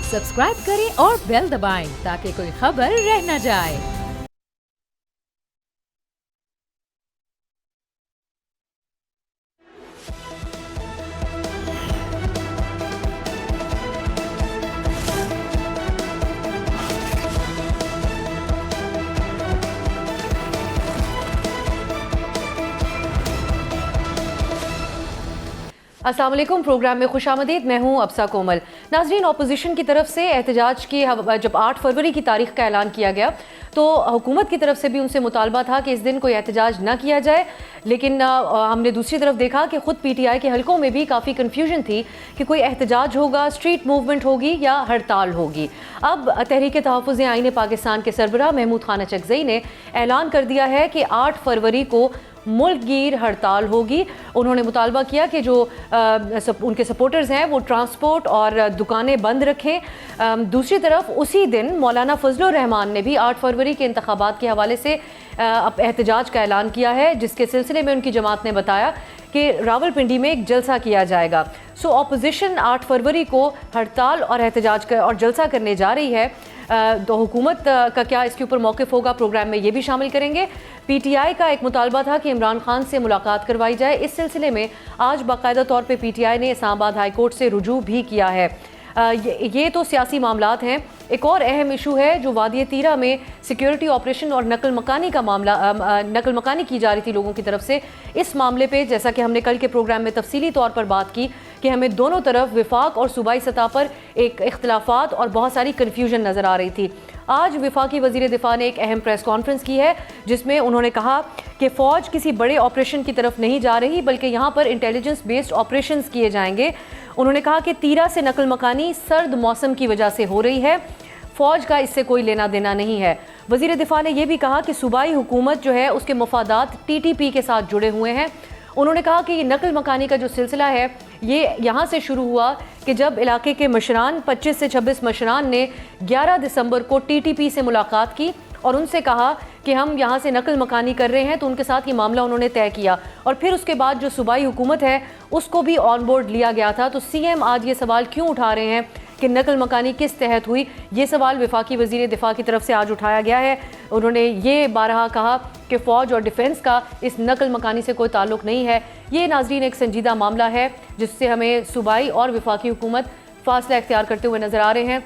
Subscribe करें और bell दबाएं ताकि कोई खबर रह न जाए। अस्सलाम वालेकुम, प्रोग्राम में खुशामदीद। मैं हूं अब्सा कोमल। नाज़रीन, अपोजिशन की तरफ से एहतजाज की जब 8 फरवरी की तारीख का ऐलान किया गया तो हुकूमत की तरफ से भी उनसे मुतालबा था कि इस दिन कोई एहतजाज ना किया जाए, लेकिन हमने दूसरी तरफ देखा कि ख़ुद PTI के हलकों में भी काफ़ी कन्फ्यूजन थी कि कोई एहतजाज होगा, स्ट्रीट मूवमेंट होगी या हड़ताल होगी। अब तहरीक तहफ़्फ़ुज़ आईन पाकिस्तान के सरबराह महमूद खान अचकज़ई ने ऐलान कर दिया है कि 8 फरवरी को मुल्क गिर हड़ताल होगी। उन्होंने मुतालबा किया कि जो उनके सपोर्टर्स हैं वो ट्रांसपोर्ट और दुकानें बंद रखें। दूसरी तरफ उसी दिन मौलाना फजलुर रहमान ने भी 8 फरवरी के इंतखाबात के हवाले से अब एहतजाज का ऐलान किया है, जिसके सिलसिले में उनकी जमात ने बताया कि रावलपिंडी में एक जलसा किया जाएगा। सो अपोजिशन 8 फरवरी को हड़ताल और एहतजाज और जलसा करने जा रही है। तो हुकूमत का क्या इसके ऊपर मौक़िफ़ होगा, प्रोग्राम में ये भी शामिल करेंगे। PTI का एक मुतालबा था कि इमरान खान से मुलाकात करवाई जाए। इस सिलसिले में आज बाकायदा तौर पे PTI ने इस्लामाबाद हाई कोर्ट से रुजू भी किया है। ये तो सियासी मामलात हैं। एक और अहम इशू है जो वादी तीरा में सिक्योरिटी ऑपरेशन और नकल मकानी का मामला, नकल मकानी की जा रही थी लोगों की तरफ से। इस मामले पे जैसा कि हमने कल के प्रोग्राम में तफसीली तौर पर बात की कि हमें दोनों तरफ विफाक और सूबाई सतह पर एक इख्तलाफात और बहुत सारी कन्फ्यूजन नज़र आ रही थी। आज विफाकी वज़ीर दिफा ने एक अहम प्रेस कॉन्फ्रेंस की है जिसमें उन्होंने कहा कि फ़ौज किसी बड़े ऑपरेशन की तरफ नहीं जा रही, बल्कि यहाँ पर इंटेलिजेंस बेस्ड ऑपरेशंस किए जाएंगे। उन्होंने कहा कि तीरा से नकल मकानी सर्द मौसम की वजह से हो रही है, फ़ौज का इससे कोई लेना देना नहीं है। वज़ीर दिफा ने यह भी कहा कि सूबाई हुकूमत जो है उसके मफादात TTP के साथ जुड़े हुए हैं। उन्होंने कहा कि ये नकल मकानी का जो सिलसिला है ये यहाँ से शुरू हुआ कि जब इलाके के मशरान 25 से 26 मशरान ने 11 दिसंबर को TTP से मुलाकात की और उनसे कहा कि हम यहाँ से नकल मकानी कर रहे हैं, तो उनके साथ ये मामला उन्होंने तय किया और फिर उसके बाद जो सूबाई हुकूमत है उसको भी ऑन बोर्ड लिया गया था। तो CM आज ये सवाल क्यों उठा रहे हैं कि नकल मकानी किस तहत हुई, ये सवाल वफाकी वज़ीर दिफा की तरफ से आज उठाया गया है। उन्होंने ये बारहा कहा कि फ़ौज और डिफेंस का इस नकल मकानी से कोई ताल्लुक़ नहीं है। ये नाज़रीन एक संजीदा मामला है जिससे हमें सूबाई और वफाकी हुकूमत फासला इख्तियार करते हुए नज़र आ रहे हैं।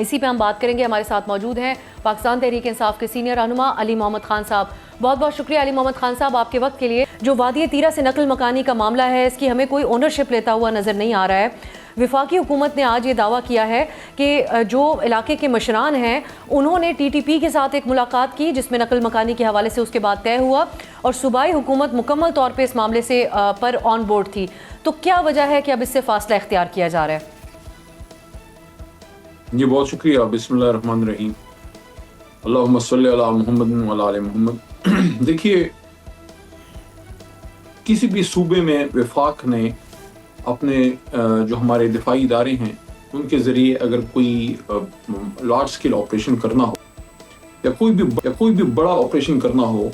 इसी पे हम बात करेंगे। हमारे साथ मौजूद हैं पाकिस्तान तहरीक इंसाफ के सीनियर रहनुमा अली मोहम्मद खान साहब। बहुत बहुत शुक्रिया अली मोहम्मद खान साहब आपके वक्त के लिए। जो वादी तीरा से नकल मकानी का मामला है इसकी हमें कोई ओनरशिप लेता हुआ नज़र नहीं आ रहा है। वफाकी हुकूमत ने आज ये दावा किया है कि जो इलाके के मशरान हैं उन्होंने TTP के साथ एक मुलाकात की जिसमें नकल मकानी के हवाले से उसके बाद तय हुआ और सूबाई हुकूमत मुकम्मल तौर पे इस मामले से पर ऑन बोर्ड थी। तो क्या वजह है कि अब इससे फासला इख्तियार किया जा रहा है? जी बहुत शुक्रिया। बिस्मिल्लाहिर्रहमानिर्रहीम, अल्लाहुम्मा सल्ली अला मुहम्मद व अला आले मुहम्मद। देखिए, किसी भी सूबे में वफाक ने अपने जो हमारे दिफाई इदारे हैं उनके ज़रिए अगर कोई लार्ज स्केल ऑपरेशन करना हो या कोई भी बड़ा ऑपरेशन करना हो,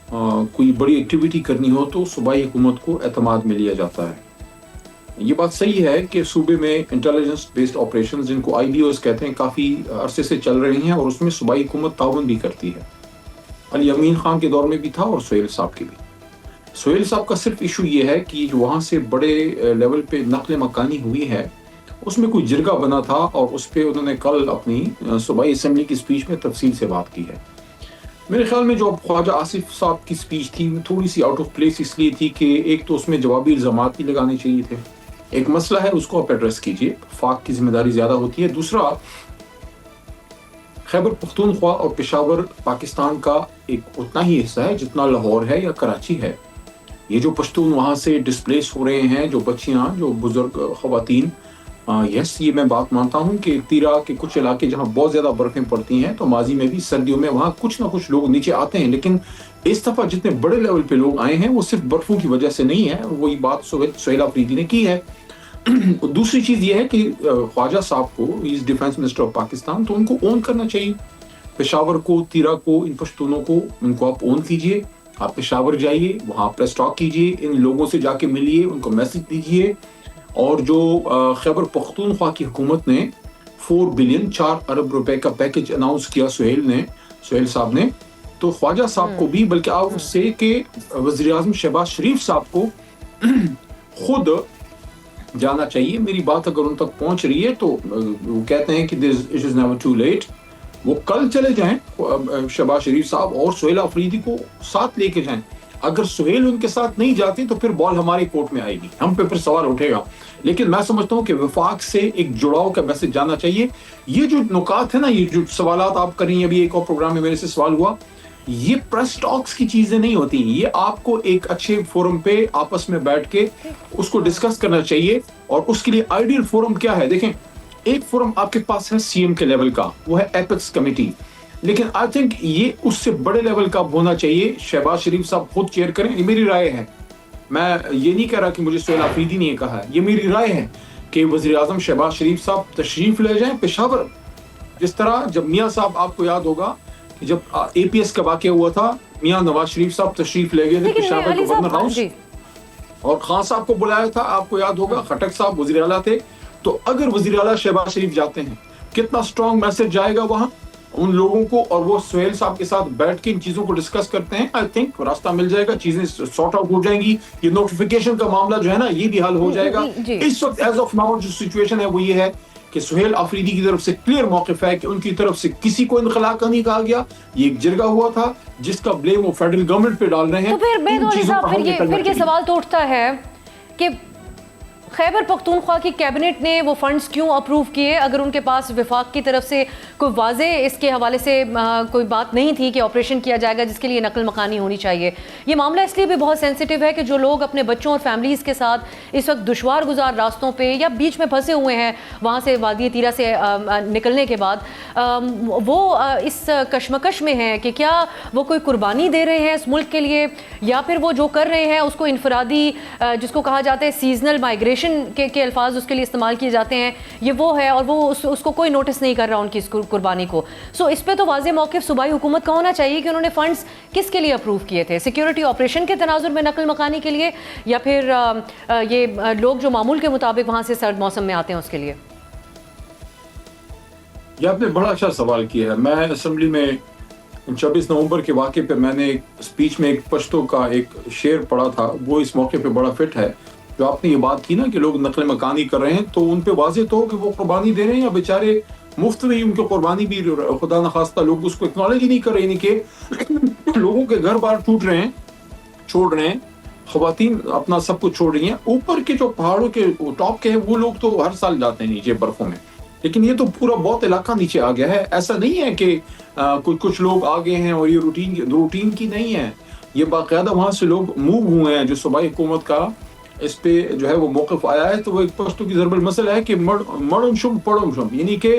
कोई बड़ी एक्टिविटी करनी हो, तो सूबाई हुकूमत को एतमाद में लिया जाता है। ये बात सही है कि सूबे में इंटेलिजेंस बेस्ड ऑपरेशन जिनको IBOs कहते हैं काफ़ी अरसे से चल रही हैं और उसमें सूबाई हुकूमत ताउन भी करती है। अली अमीन खान के दौर में भी था और सोहेल साहब के भी। सोहेल साहब का सिर्फ इशू ये है कि जो वहाँ से बड़े लेवल पे नकल मकानी हुई है उसमें कोई जिरगा बना था और उस पर उन्होंने कल अपनी सूबाई असम्बली की स्पीच में तफसील से बात की है। मेरे ख्याल में जो ख्वाजा आसिफ साहब की स्पीच थी थोड़ी सी आउट ऑफ प्लेस इसलिए थी कि एक तो उसमें जवाबी इल्ज़ामात ही लगाने चाहिए थे। एक मसला है उसको आप एड्रेस कीजिए, फाक की जिम्मेदारी ज़्यादा होती है। दूसरा, खैबर पख्तूनख्वा और पेशावर पाकिस्तान का एक उतना ही हिस्सा है जितना लाहौर है या कराची है। ये जो पश्तून वहाँ से डिस्प्लेस हो रहे हैं, जो बच्चियाँ, जो बुजुर्ग ख़वातीन, यस ये मैं बात मानता हूँ कि तीरा के कुछ इलाके जहाँ बहुत ज़्यादा बर्फ़ें पड़ती हैं तो माजी में भी सर्दियों में वहाँ कुछ ना कुछ लोग नीचे आते हैं, लेकिन इस दफ़ा जितने बड़े लेवल पे लोग आए हैं वो सिर्फ बर्फ़ों की वजह से नहीं है। वही बात सोहेल अफरीदी ने की है। दूसरी चीज़ ये है कि ख्वाजा साहब को, इस डिफेंस मिनिस्टर ऑफ पाकिस्तान, तो उनको ओन करना चाहिए। पेशावर को, तीरा को, इन पश्तूनों को उनको आप ओन कीजिए। आप पेशावर जाइए, वहाँ प्रेस टॉक कीजिए, इन लोगों से जाके मिलिए, उनको मैसेज दीजिए। और जो खैबर पख्तूनख्वा की हुकूमत ने 4 बिलियन 4 अरब रुपए का पैकेज अनाउंस किया सुहेल साहब ने, तो ख्वाजा साहब को भी, बल्कि आप उससे कि वज़ीर आज़म शहबाज शरीफ साहब को खुद जाना चाहिए। मेरी बात अगर उन तक पहुंच रही है तो वो कहते हैं कि it is never too late, वो कल चले जाएं, शहबाज शरीफ साहब और सुहेल अफरीदी को साथ लेके जाएं। अगर सुहेल उनके साथ नहीं जाती तो फिर बॉल हमारे कोर्ट में आएगी, हम पे फिर सवाल उठेगा। लेकिन मैं समझता हूँ कि वफाक से एक जुड़ाव का मैसेज जाना चाहिए। ये जो नुकात है ना, ये जो सवालात आप कर रही हैं, अभी एक और प्रोग्राम में मेरे से सवाल हुआ, ये प्रेस टॉक्स की चीजें नहीं होती, ये आपको एक अच्छे फोरम पे आपस में बैठ के उसको डिस्कस करना चाहिए। और उसके लिए आइडियल फोरम क्या है? देखें, एक फोरम आपके पास है सीएम के लेवल का, वो है एपेक्स कमेटी, लेकिन आई थिंक ये उससे बड़े लेवल का होना चाहिए। शहबाज शरीफ साहब खुद चेयर करें, ये मेरी राय है। मैं ये नहीं कह रहा कि मुझे सुहेल अफरीदी ने कहा है, ये मेरी राय है कि वज़ीर आज़म शहबाज शरीफ साहब तशरीफ ले जाएं पेशावर। जिस तरह जब मियाँ साहब, आपको याद होगा जब एपीएस का वाकया हुआ था, मियाँ नवाज शरीफ साहब तशरीफ ले गए थे पेशावर गवर्नर हाउस और खान साहब को बुलाया था, आपको याद होगा, खटक साहब वज़ीर आला थे। तो अगर वज़ीर आला शहबाज शरीफ जाते हैं, कितना स्ट्रॉन्ग मैसेज जाएगा वहां उन लोगों को, और वो सुहेल साहब के साथ बैठ के इन चीजों को डिस्कस करते हैं, आई थिंक रास्ता मिल जाएगा, चीजें सॉर्ट आउट हो जाएंगी। ये नोटिफिकेशन का मामला जो है ना, ये भी हल हो जाएगा। इस वक्त एज ऑफ नाउ जो सिचुएशन है वो ये है कि सुहेल अफरीदी की तरफ से क्लियर मौक़िफ़ है कि उनकी तरफ से किसी को इनखला का नहीं कहा गया, ये एक जिरगा हुआ था जिसका ब्लेम वो फेडरल गवर्नमेंट पे डाल रहे हैं। तो फिर ये सवाल तो उठता है कि खैबर पख्तूनख्वा की कैबिनेट ने वो फंड्स क्यों अप्रूव किए, अगर उनके पास विफाक की तरफ से कोई वाज़े इसके हवाले से कोई बात नहीं थी कि ऑपरेशन किया जाएगा जिसके लिए नकल मकानी होनी चाहिए। ये मामला इसलिए भी बहुत सेंसिटिव है कि जो लोग अपने बच्चों और फैमिलीज़ के साथ इस वक्त दुश्वार गुजार रास्तों पे या बीच में फंसे हुए हैं, वहाँ से वादी तीरा से निकलने के बाद वो इस कशमकश में हैं कि क्या वो कोई कुर्बानी दे रहे हैं इस मुल्क के लिए, या फिर वो जो कर रहे हैं उसको इनफरादी, जिसको कहा जाता है सीजनल माइग्रेशन के अल्फाज उसके लिए इस्तेमाल किए जाते हैं, ये वो है, और वो उसको कोई नोटिस नहीं कर रहा उनकी इस कुर्बानी को। सो इस पे तो वाज़े मौक़िफ़ सूबाई हुकूमत का होना चाहिए कि उन्होंने फंड्स किसके लिए अप्रूव किए थे, सिक्योरिटी ऑपरेशन के तनाजुर में नकल मकानी के लिए, या फिर ये लोग जो मामूल के मुताबिक वहाँ से सर्द मौसम में आते हैं उसके लिए। ये आपने बड़ा अच्छा सवाल किया है। मैं असेंबली में 26 नवंबर के वाक़े पे मैंने एक स्पीच में एक पश्तो का एक शेर पढ़ा था, वो इस मौके पे बड़ा फिट है। जो आपने ये बात की ना कि लोग नकल मकानी कर रहे हैं, तो उन पे वाज़े तो हो कि वो कुर्बानी दे रहे हैं या बेचारे मुफ्त में ही उनकी कुर्बानी भी खुदा न खास्ता लोग उसको एक्नॉलेज ही नहीं कर रहे, यानी कि लोगों के घर बार टूट रहे हैं, छोड़ रहे हैं, ख़वातीन अपना सब कुछ छोड़ रही हैं। ऊपर के जो पहाड़ों के टॉप के हैं वो लोग तो हर साल जाते हैं नीचे बर्फों में, लेकिन ये तो पूरा बहुत इलाका नीचे आ गया है। ऐसा नहीं है कि कुछ लोग आ गए हैं और ये रूटीन की नहीं है, ये बाकायदा वहाँ से लोग मूव हुए हैं। जो सूबाई हुकूमत का इस पे जो है वो मौक़िफ़ आया है, तो वो एक पश्तो की ज़रबल मसला है कि मड़म शुम पड़म शुम, यानी कि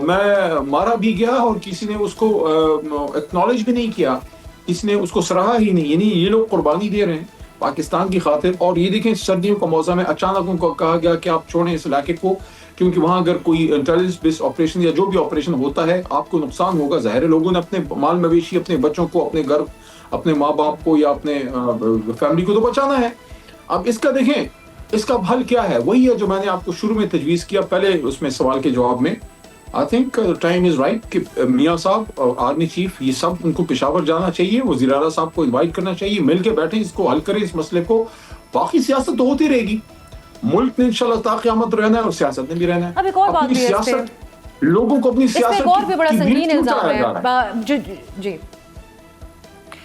मैं मारा भी गया और किसी ने उसको एक्नॉलेज भी नहीं किया, किसी ने उसको सराहा ही नहीं, यानी ये लोग कुर्बानी दे रहे हैं पाकिस्तान की खातिर। और ये देखें, सर्दियों का मौसम है, अचानक उनको कहा गया कि आप छोड़ें इस इलाके को, क्योंकि वहाँ अगर कोई इंटेलिजेंस बेस्ड ऑपरेशन या जो भी ऑपरेशन होता है आपको नुकसान होगा। ज़ाहिर है लोगों ने अपने माल मवेशी, अपने बच्चों को, अपने घर, अपने माँ बाप को या अपने फैमिली को तो बचाना है। अब इसका देखें, इसका हल क्या है? वही है जो मैंने आपको शुरू में तजवीज़ किया पहले उसमें सवाल के जवाब में। I think time is right कि मियाँ साहब और आर्मी चीफ, ये सब उनको पेशावर जाना चाहिए, वज़ीर आला साहब को इन्वाइट करना चाहिए, मिल के बैठे, इसको हल करें इस मसले को। बाकी सियासत तो होती रहेगी, मुल्क में इंशाल्लाह ता क़यामत रहना है और सियासत में भी रहना है। अब एक और बात भी है, लोगों को अपनी सियासत और भी बड़ा संगीन इल्जाम है जी,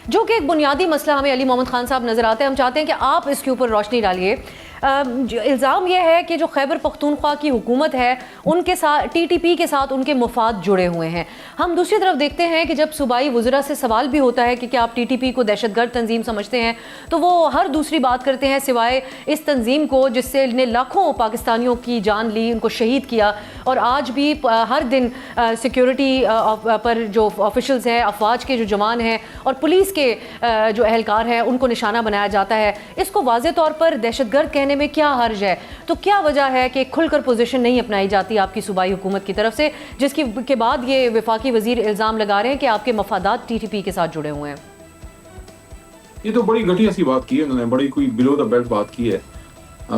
जो कि एक बुनियादी मसला हमें अली मोहम्मद खान साहब नज़र आते हैं। हम चाहते हैं कि आप इसके ऊपर रोशनी डालिए। इल्ज़ाम यह है कि जो खैबर पख्तूनख्वा की हुकूमत है उनके साथ टीटीपी के साथ उनके मफाद जुड़े हुए हैं। हम दूसरी तरफ देखते हैं कि जब सूबाई वज़रा से सवाल भी होता है कि क्या आप टीटीपी को दहशतगर्द तंजीम समझते हैं, तो वो हर दूसरी बात करते हैं सिवाय इस तंजीम को जिससे ने लाखों पाकिस्तानियों की जान ली, उनको शहीद किया, और आज भी हर दिन सिक्योरिटी पर जो ऑफिशल्स हैं, अफवाज के जो जवान हैं और पुलिस के जो एहलकार हैं उनको निशाना बनाया जाता है। इसको वाज़े तौर पर दहशतगर्द में क्या हर्ज है? तो क्या वजह है कि खुलकर पोजीशन नहीं अपनाई जाती आपकी सूबाई हुकूमत की तरफ से, जिसकी के बाद ये वफाकी वजीर इल्जाम लगा रहे हैं कि आपके मफादात टीटीपी के साथ जुड़े हुए हैं? ये तो बड़ी घटिया सी बात की है उन्होंने, बड़ी कोई बिलो द बेल्ट बात की है।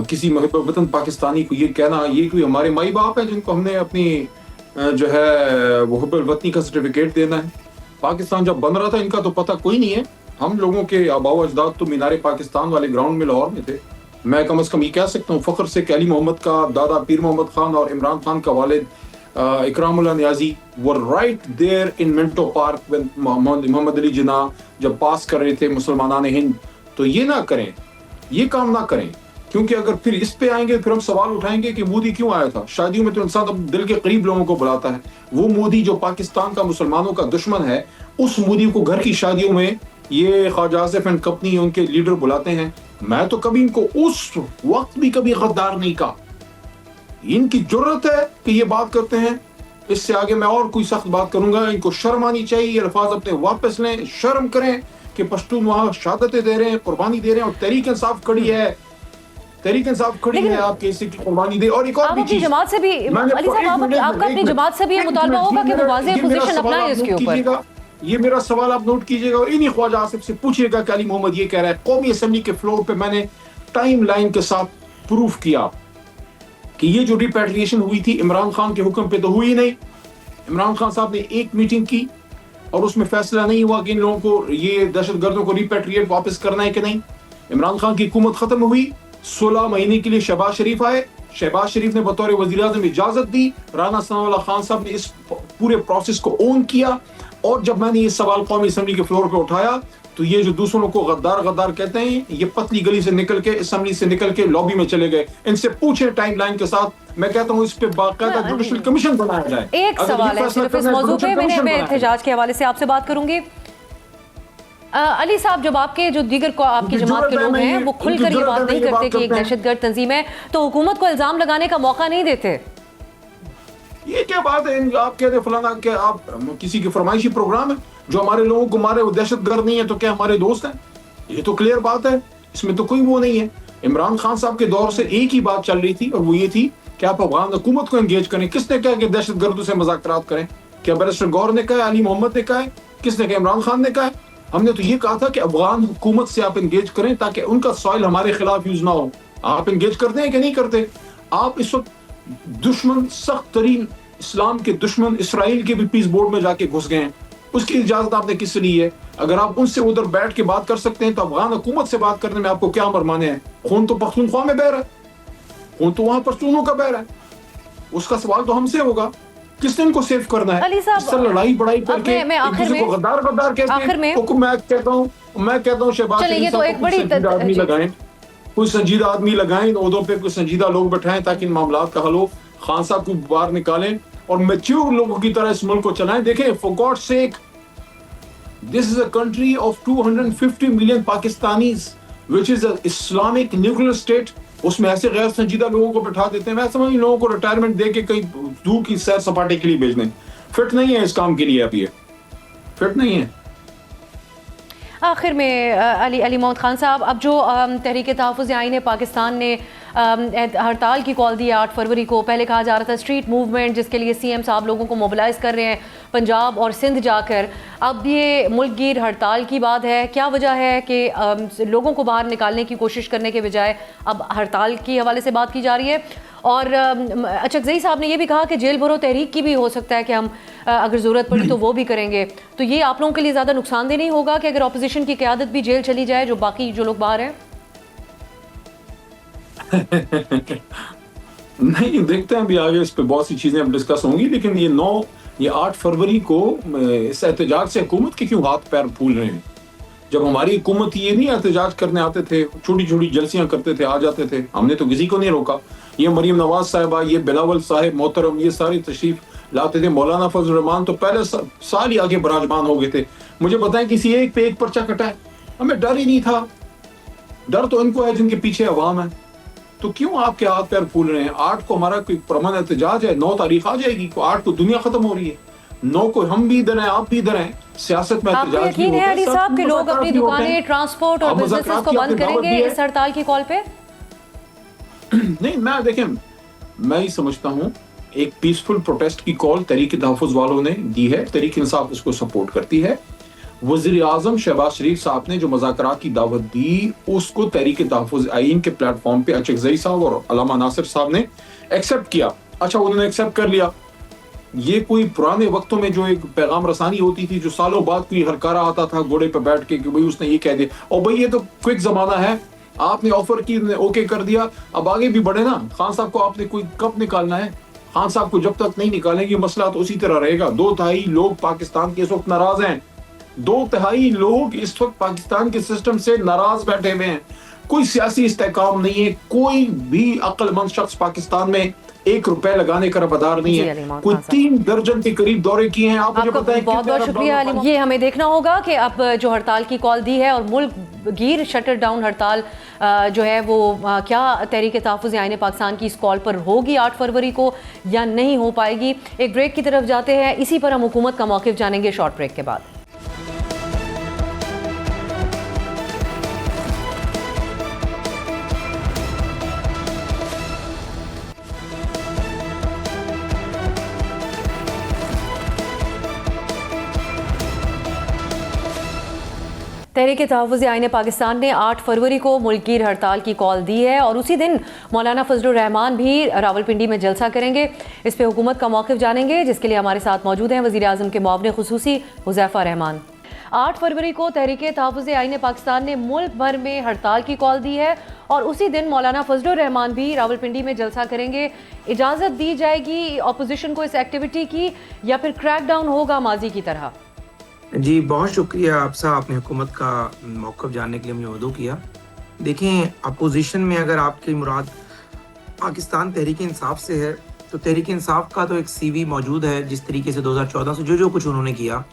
کسی محب وطن پاکستانی کو یہ کہنا یہ کوئی ہمارے مائی باپ ہیں جن کو ہم نے اپنی جو ہے محب الوطنی کا سرٹیفکیٹ دینا ہے. پاکستان جب بن رہا تھا ان کا تو پتہ کوئی نہیں ہے. ہم لوگوں کے آباء و اجداد تو مینار پاکستان والے گراؤنڈ میں لاہور میں تھے. میں کم از کم یہ کہہ سکتا ہوں فخر سے کہ علی محمد کا دادا پیر محمد خان اور عمران خان کا والد اکرام اللہ نیازی were right there in Manto park when محمد علی جناح جب پاس کر رہے تھے مسلمانان ہند. تو یہ نہ کریں, یہ کام نہ کریں, کیونکہ اگر پھر اس پہ آئیں گے پھر ہم سوال اٹھائیں گے کہ مودی کیوں آیا تھا. شادیوں میں تو انسان اب دل کے قریب لوگوں کو بلاتا ہے. وہ مودی جو پاکستان کا مسلمانوں کا دشمن ہے, اس مودی کو گھر کی شادیوں میں یہ خواجہ آصف اینڈ کمپنی ان کے لیڈر بلاتے ہیں. میں تو کبھی ان کو اس وقت بھی کبھی غدار نہیں کہا. ان کی جرت ہے کہ یہ بات کرتے ہیں. اس سے آگے میں اور کوئی سخت بات کروں گا. ان کو شرم آنی چاہیے, یہ الفاظ اپنے واپس لیں, شرم کریں کہ پشتون وہاں شہادتیں دے رہے ہیں, قربانی دے رہے ہیں, اور تحریک انصاف کھڑی ہے, تحریک انصاف کھڑی ہے آپ کے اس کی قربانی دے. اور ایک اور بھی چیز, جماعت سے بھی علی صاحب آپ کا اپنی جماعت سے بھی یہ مطالبہ ہوگا کہ وہ واضح پوزیشن اپنائیں اس کے اوپر. یہ میرا سوال آپ نوٹ کیجئے گا اور انہی خواجہ آصف سے پوچھئے گا کہ علی محمد یہ کہہ رہا ہے. قومی اسمبلی کے فلور پہ میں نے ٹائم لائن کے ساتھ پروف کیا کہ یہ جو ریپیٹریشن ہوئی تھی عمران خان کے حکم پہ تو ہوئی نہیں. عمران خان صاحب نے ایک میٹنگ کی اور اس میں فیصلہ نہیں ہوا کہ ان لوگوں کو یہ دہشت گردوں کو ریپیٹریٹ واپس کرنا ہے کہ نہیں. عمران خان کی حکومت ختم ہوئی, 16 مہینے کے لیے شہباز شریف آئے. شہباز شریف نے بطور وزیر اعظم اجازت دی. رانا ثناء اللہ خان صاحب نے اس پورے پروسیس کو اون کیا. اور جب میں نے یہ سوال قومی اسمبلی کے فلور پہ اٹھایا تو یہ جو دوسروں کو غدار غدار کہتے ہیں, یہ پتلی گلی سے نکل کے اسمبلی سے نکل کے لابی میں چلے گئے. ان سے پوچھیں ٹائم لائن کے ساتھ. میں کہتا ہوں اس پہ باقاعدہ جوڈیشل کمیشن بنایا جائے. ایک سوال ہے صرف اس موضوع پہ, میں احتجاج کے حوالے سے آپ سے بات کروں گی. علی صاحب, جب آپ کے جو دیگر آپ کی جماعت کے لوگ ہیں وہ کھل کر یہ بات نہیں کرتے کہ ایک دہشت گرد تنظیم ہے, تو حکومت کو الزام لگانے کا موقع نہیں دیتے. یہ کیا بات ہے آپ کہتے ہیں فلانا کہ آپ کسی کی فرمائشی پروگرام ہے جو ہمارے لوگوں کو مارے وہ دہشت گرد نہیں ہے تو کیا ہمارے دوست ہیں؟ یہ تو کلیئر بات ہے, اس میں تو کوئی وہ نہیں ہے. عمران خان صاحب کے دور سے ایک ہی بات چل رہی تھی اور وہ یہ تھی کہ آپ افغان حکومت کو انگیج کریں. کس نے کہا کہ دہشت گردوں سے مذاکرات کریں؟ کیا بیرسٹر گور نے کہا, علی محمد نے کہا ہے, کس نے کہا, عمران خان نے کہا ہے؟ ہم نے تو یہ کہا تھا کہ افغان حکومت سے آپ انگیج کریں تاکہ ان کا سوائل ہمارے خلاف یوز نہ ہو. آپ انگیج کرتے ہیں کہ نہیں کرتے؟ آپ اس وقت دشمن, سخت ترین اسلام کے دشمن اسرائیل کے بھی پیس بورڈ میں جا کے گھس گئے ہیں. اس کی اجازت آپ نے کس سے لی ہے؟ اگر آپ ان سے ادھر بیٹھ کے بات کر سکتے ہیں تو افغان حکومت سے بات کرنے میں آپ کو کیا مرمانے ہیں؟ خون تو پختونخوا میں بہ رہا ہے, خون تو وہاں پشتونوں کا بہ رہا ہے. اس کا سوال تو ہم سے ہوگا, کس نے ان کو سیو کرنا ہے؟ اس سے لڑائی بڑائی کر کے ایک دوسرے کو غدار غدار کہتے ہیں. میں کہتا ہوں شہباز شریف صاحب کو سنجیدہ آدمی لگائیں, کوئی سنجیدہ آدمی لگائیں, عہدوں پہ کوئی سنجیدہ لوگ بٹھائیں تاکہ ان معاملات کا حل ہو. خان صاحب کو باہر نکالیں اور میچور لوگوں کی طرح اس ملک کو چلائیں. دیکھیں, for God's sake, this is a country of 250 million Pakistanis, which is an Islamic nuclear state. اس میں ایسے غیر سنجیدہ لوگوں کو بٹھا دیتے ہیں. میں سمجھ لوگوں کو ریٹائرمنٹ دے کے کہیں دور کی سیر سپاٹے کے لیے بھیج دیں. فٹ نہیں ہے اس کام کے لیے, اب یہ فٹ نہیں ہے. آخر میں علی محمد خان صاحب, اب جو تحریک تحفظ آئین پاکستان نے ہڑتال کی کال دی ہے 8 فروری کو. پہلے کہا جا رہا تھا اسٹریٹ موومنٹ, جس کے لیے سی ایم صاحب لوگوں کو موبلائز کر رہے ہیں پنجاب اور سندھ جا کر. اب یہ ملک گیر ہڑتال کی بات ہے. کیا وجہ ہے کہ لوگوں کو باہر نکالنے کی کوشش کرنے کے بجائے اب ہڑتال کی حوالے سے بات کی جا رہی ہے؟ اور اچکزئی صاحب نے یہ بھی کہا کہ جیل بھرو تحریک کی بھی ہو سکتا ہے کہ ہم اگر ضرورت پڑی تو وہ بھی کریں گے. تو یہ آپ لوگوں کے لیے زیادہ نقصان دہ نہیں ہوگا کہ اگر اپوزیشن کی قیادت بھی جیل چلی جائے, جو باقی جو لوگ باہر ہیں؟ نہیں, دیکھتے ہیں ابھی آگے اس پہ بہت سی چیزیں اب ڈسکس ہوں گی. لیکن یہ 8 فروری کو اس احتجاج سے حکومت کے کیوں ہاتھ پیر پھول رہے ہیں؟ جب ہماری حکومت یہ نہیں احتجاج کرنے آتے تھے, چھوٹی چھوٹی جلسیاں کرتے تھے, آ جاتے تھے, ہم نے تو کسی کو نہیں روکا. یہ مریم نواز صاحبہ, یہ بلاول صاحب محترم, یہ ساری تشریف لاتے تھے. مولانا فضل الرحمان تو پہلے سال ہی آگے براجمان ہو گئے تھے. مجھے بتائیں کسی ایک پہ ایک پرچہ کٹا ہے؟ ہمیں ڈر ہی نہیں تھا. ڈر تو ان کو ہے جن کے پیچھے عوام ہے. تو کیوں آپ کے ہاتھ پیر پھول رہے ہیں؟ 8 کو ہمارا کوئی پرامن احتجاج ہے, 9 تاریخ آ جائے گی, 8 کو دنیا ختم ہو رہی ہے. 9 کو ہم بھی ادھر ہیں, آپ بھی ادھر ہیں. سیاست میں احتجاج آپ کو یقین ہے علی صاحب کہ لوگ اپنی دکانیں, ٹرانسپورٹ اور بزنسز کو بند کریں گے اس ہڑتال کی کال پہ؟ نہیں, میں دیکھیں, میں ہی سمجھتا ہوں ایک پیسفل پروٹیسٹ کی کال تحریک تحفظ والوں نے دی ہے. تحریک انصاف اس کو سپورٹ کرتی ہے. वज़ीर आज़म शहबाज शरीफ साहब ने जो मुज़ाकरात की दावत दी उसको तहरीक तहफ़्फ़ुज़ आइन के प्लेटफॉर्म पे अचकज़ई साहब और अल्लामा नासिर साहब ने एक्सेप्ट किया। अच्छा, उन्होंने एक्सेप्ट कर लिया। ये कोई पुराने वक्तों में जो एक पैगाम रसानी होती थी, जो सालों बाद कोई हरकारा आता था घोड़े पे बैठ के कि भाई उसने ये कह दिया, और भाई ये तो क्विक जमाना है, आपने ऑफर की, ओके कर दिया, अब आगे भी बढ़े ना। खान साहब को आपने कोई कब निकालना है? खान साहब को जब तक नहीं निकालेंगे मसला तो उसी तरह रहेगा। 2/3 लोग पाकिस्तान के इस वक्त नाराज हैं। 2/3 लोग इस वक्त पाकिस्तान के सिस्टम से नाराज बैठे हुए हैं। कोई सियासी इस्तेकाम नहीं है। कोई भी अक्लमंद शख्स पाकिस्तान में 1 रुपए लगाने का रबदार नहीं है। कोई 3 दर्जन के करीब दौरे किए हैं। आप मुझे बताएं। बहुत बहुत शुक्रिया अली। ये हमें देखना होगा कि अब जो हड़ताल की कॉल दी है और मुल्क गिर शटर डाउन हड़ताल जो है वो क्या तहरीक तहफ़्फ़ुज़ आइन पाकिस्तान की इस कॉल पर होगी 8 फरवरी को या नहीं हो पाएगी। एक ब्रेक की तरफ जाते हैं, इसी पर हम हुकूमत का मौक़िफ़ जानेंगे शॉर्ट ब्रेक के बाद। तहरीक तहफ़्फ़ुज़ आइन पाकिस्तान ने 8 फरवरी को मुल्कगीर हड़ताल की कॉल दी है और उसी दिन मौलाना फजलुर रहमान भी रावलपिंडी में जलसा करेंगे। इस पे हुकूमत का मौक़िफ़ जानेंगे, जिसके लिए हमारे साथ मौजूद हैं वज़ीर आज़म के मुआविन ख़ुसूसी हुज़ैफ़ा रहमान। 8 फरवरी को तहरीक तहफ़्फ़ुज़ आइन पाकिस्तान ने मुल्क भर में हड़ताल की कॉल दी है और उसी दिन मौलाना फजलुर रहमान भी रावलपिंडी में जलसा करेंगे। इजाज़त दी जाएगी अपोजिशन को इस एक्टिविटी की या फिर क्रैक डाउन होगा माजी की तरह? जी बहुत शुक्रिया आप साहब, आपने हुकूमत का मौक़िफ़ जानने के लिए मुझे मदऊ किया। देखें, अपोजिशन में अगर आपकी मुराद पाकिस्तान तहरीक इंसाफ से है तो तहरीक इंसाफ का तो एक CV मौजूद है। जिस तरीके से 2014 से जो कुछ उन्होंने किया,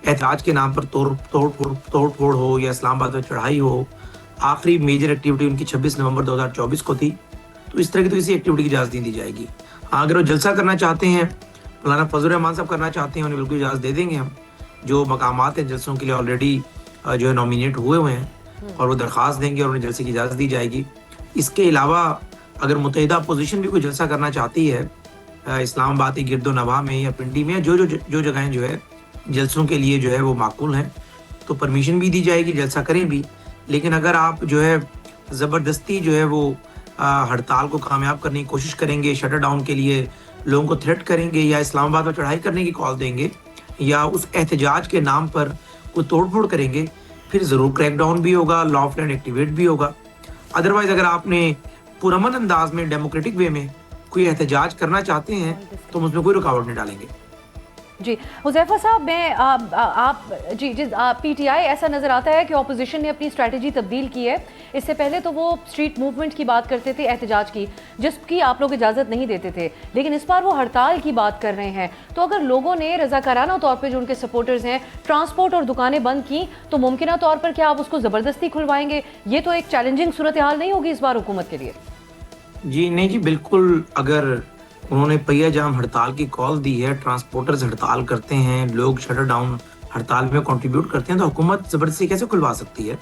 एहतजाज के नाम पर तोड़ फोड़ हो या इस्लामाबाद में चढ़ाई हो, आखिरी मेजर एक्टिविटी उनकी 26 नवंबर 2024 को थी। तो इस तरह की तो किसी एक्टिविटी की इजाज़त नहीं दी जाएगी। हाँ, अगर वो जलसा करना चाहते हैं, मौलाना फजलुर रहमान साहब करना चाहते हैं, उन्हें बिल्कुल इजाज़त दे देंगे हम। जो मकामात हैं जलसों के लिए ऑलरेडी जो है नॉमिनेट हुए हैं और वो दरख्वास्त देंगे और उन्हें जलसे की इजाज़त दी जाएगी। इसके अलावा अगर मुत्तहिदा अपोजिशन भी कोई जलसा करना चाहती है इस्लामाबाद के गिरदो नवाह में या पिंडी में, जो जगहें जो है जलसों के लिए जो है वो माकूल हैं, तो परमिशन भी दी जाएगी, जलसा करें भी। लेकिन अगर आप जो है ज़बरदस्ती जो है वो हड़ताल को कामयाब करने की कोशिश करेंगे, शटर डाउन के लिए लोगों को थ्रेट करेंगे या इस्लामाबाद में चढ़ाई करने की कॉल देंगे या उस एहतजाज के नाम पर कोई तोड़फोड़ करेंगे, फिर ज़रूर क्रैकडाउन भी होगा, लॉ ऑफ लैंड एक्टिवेट भी होगा। अदरवाइज़ अगर आपने पुरअमन अंदाज में डेमोक्रेटिक वे में कोई एहतजाज करना चाहते हैं तो उसमें कोई रुकावट नहीं डालेंगे। जी हुज़ैफ़ा साहब, मैं आप PTI ऐसा नज़र आता है कि अपोजिशन ने अपनी स्ट्रैटेजी तब्दील की है। इससे पहले तो वो स्ट्रीट मूवमेंट की बात करते थे, एहतजाज की, जिसकी आप लोग इजाज़त नहीं देते थे, लेकिन इस बार वो हड़ताल की बात कर रहे हैं। तो अगर लोगों ने रज़ाकाराना तौर पर, जो उनके सपोर्टर्स हैं, ट्रांसपोर्ट और दुकानें बंद की, तो मुमकिन तौर पर क्या आप उसको ज़बरदस्ती खुलवाएंगे? ये तो एक चैलेंजिंग सूरत हाल नहीं होगी इस बार हुकूमत के लिए? जी नहीं जी, बिल्कुल। अगर उन्होंने पहिया जाम हड़ताल की कॉल दी है, ट्रांसपोर्टर्स हड़ताल करते हैं, लोग शटर डाउन हड़ताल में कंट्रीब्यूट करते हैं, तो हुकूमत ज़बरदस्ती कैसे खुलवा सकती है?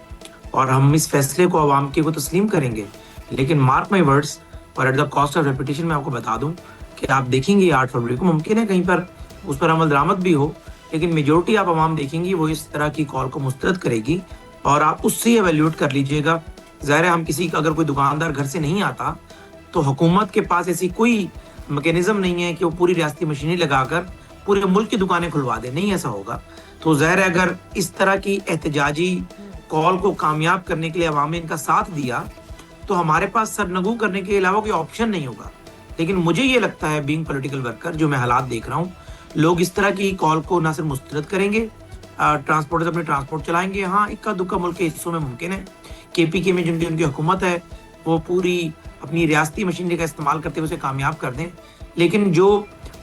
और हम इस फैसले को आवाम के को तस्लीम करेंगे। लेकिन मार्क माई वर्ड्स, और at the cost of repetition मैं आपको बता दूं कि आप देखेंगे 8 फरवरी को मुमकिन है कहीं पर उस पर अमल दरामद भी हो, लेकिन मेजोरिटी आप आवाम देखेंगी वो इस तरह की कॉल को मुस्तरद करेगी और आप उससे एवेल्यूएट कर लीजिएगा। ज़ाहिर है, हम किसी का अगर कोई दुकानदार घर से नहीं आता तो हुकूमत के पास ऐसी कोई मैकेनिज्म नहीं है कि वो पूरी रियासती मशीनरी लगाकर पूरे मुल्क की दुकानें खुलवा दे, नहीं ऐसा होगा। तो ज़ाहिर है, अगर इस तरह की एहतजाजी कॉल को कामयाब करने के लिए अवाम ने इनका साथ दिया तो हमारे पास सरनगू करने के अलावा कोई ऑप्शन नहीं होगा। लेकिन मुझे ये लगता है, बीइंग पॉलिटिकल वर्कर, जो मैं हालात देख रहा हूँ, लोग इस तरह की कॉल को ना सिर्फ मुस्तरद करेंगे, ट्रांसपोर्टर्स अपने ट्रांसपोर्ट चलाएंगे। हाँ, इक्का दुक्का मुल्क के हिस्सों में मुमकिन है, KPK में जिनकी उनकी हुकूमत है वो पूरी अपनी रियासती मशीनरी का इस्तेमाल करते हुए उसे कामयाब कर दें। लेकिन जो